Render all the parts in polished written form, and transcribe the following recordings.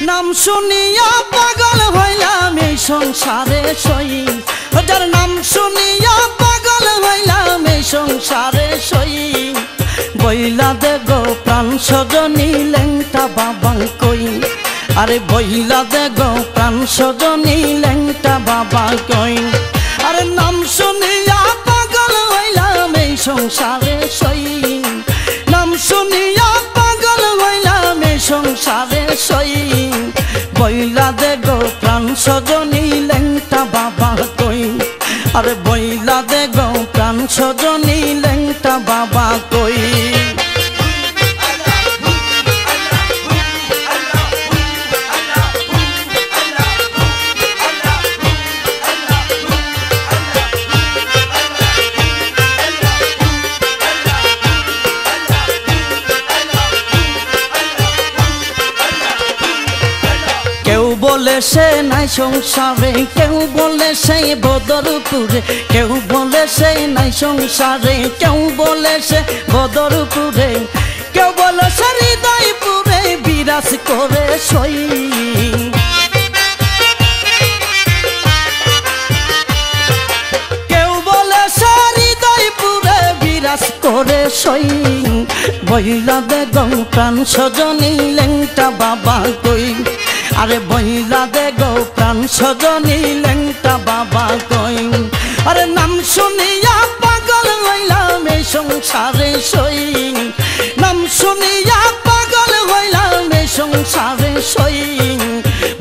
নাম শুনিয়া পাগল হইলাম এই সংসারে সই যার নাম শুনিয়া পাগল হইলাম এই সংসারে সই বইলা দে গো প্রাণ সজনী লেংটা বাবা কই আরে বইলা দে গো প্রাণ সজনী লেংটা বাবা কই আরে নাম শুনিয়া পাগল হইলাম এই সংসারে সই নাম শুনিয়া পাগল হইলাম এই সংসারে সই বইলা দে গো প্রাণ সজনী লেংটা বাবা কই আরে বইলা দে গো প্রাণ সজনী লেংটা বাবা কই বলে সে নাই সংসারে কেউ বলে সেই বদরপুরে কেউ বলে সে নাই সংসারে কেউ বলে সে বদরপুরে কেউ বলে সে হৃদয়পুরে বিরাজ করে সই কেউ বলে সে হৃদয়পুরে বিরাজ করে সই বইলা দে গো প্রাণ সজনী লেংটা বাবা কই আরে বইলা দে গো প্রাণ সজনী লেংটা বাবা কই আরে নাম শুনিয়া পাগল হইলাম এই সংসারে সই নাম শুনিয়া পাগল হইলাম এই সংসারে সই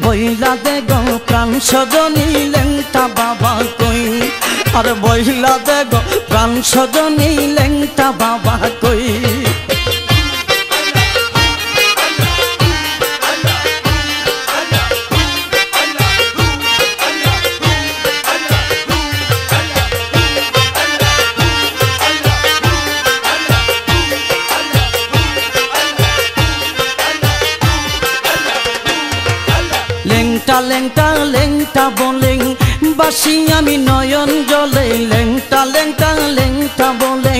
বইলা দে গো প্রাণ সজনী লেংটা বাবা কই আরে বইলা দে গো প্রাণ সজনী লেংটা বাবা কই লেংটা লেংটা লেংটা বলে বাসি আমি নয়ন জলে লেংটা লেংটা লেংটা বলে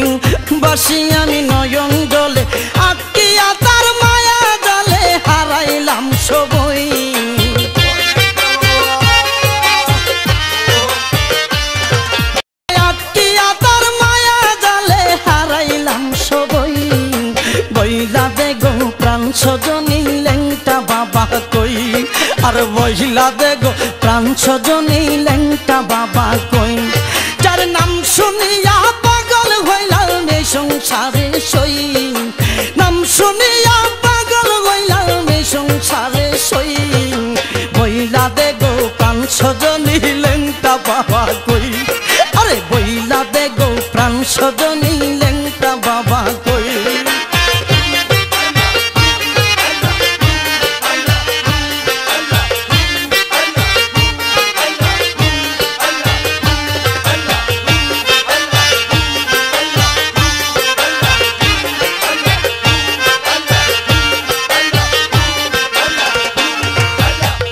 বাসি আমি নয়ন জলে আটকিয়া তার মায়া জালে হারাইলাম সবই আটকিয়া তার মায়া জালে হারাইলাম সবই বইলা দে গো প্রাণ সজনী লেংটা বাবা কই আর বইলা দে গো প্রাণ সজনী লেংটা বাবা কই যার নাম শুনিয়া পাগল হইলাম এই সংসারে সই নাম শুনিয়া পাগল হইলাম এই সংসারে সই বইলা দে গো প্রাণ সজনী লেংটা বাবা কই আরে বইলা দে গো প্রাণ সজনী লেংটা বাবা কই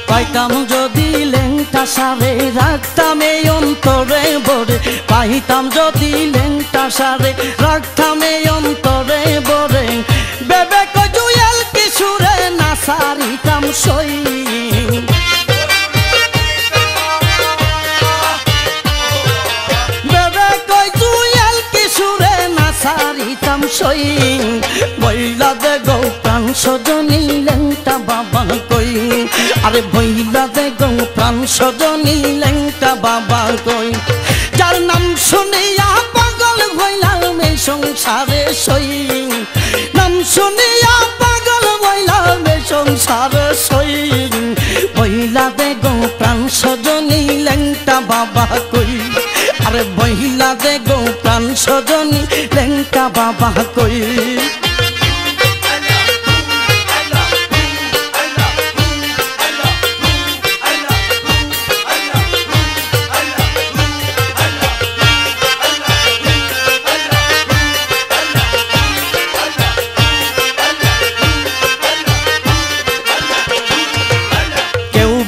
পাইতাম যদি লেংটা সারে রাখতাম এই অন্তরে ভরে পাইতাম যদি লেংটা সারে রাখতাম এই অন্তরে ভরে বেবে কজুয়েল কিশোরে না সারিতাম সই বেবে কজুয়েল কিশোরে না সারিতাম সই বইলা দে গো প্রাণ সজনী লেংটা বাবা কই আরে বইলা দে গো প্রাণ সজনী লেংটা বাবা কই যার নাম শুনিয়া পাগল হইলাম এই সংসারে সই নাম শুনিয়া পাগল হইলাম এই সংসারে সই বইলা দে গো প্রাণ সজনী লেংটা বাবা কই আরে বইলা দে গো প্রাণ সজনী লেংটা বাবা কই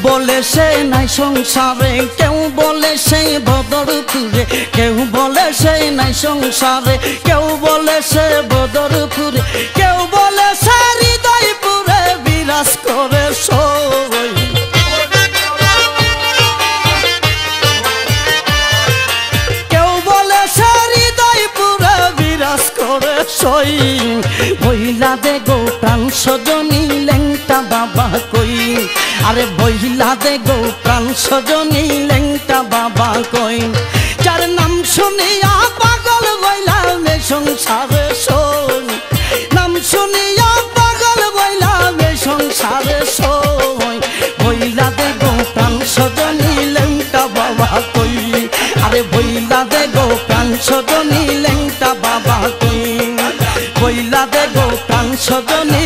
বলে সে নাই সংসারে কেউ বলে সেই বদরপুরে কেউ বলে সে নাই সংসারে কেউ বলে সে বদরপুরে কেউ বলে সে হৃদয়পুরে বিরাজ করে সো সই বইলা দে গো প্রাণ সজনী লেংটা বাবা কই আরে বইলা দে গো প্রাণ সজনী লেংটা বাবা কই যার নাম শুনিয়া পাগল হইলাম এ সংসারে সই নাম শুনিয়া পাগল হইলাম এ সংসারে সই বইলা দে গো প্রাণ সজনী লেংটা বাবা কই আরে বইলা দে গো প্রাণ সজনী লেংটা বাবা কই বইলা দে গো প্রাণ সজনী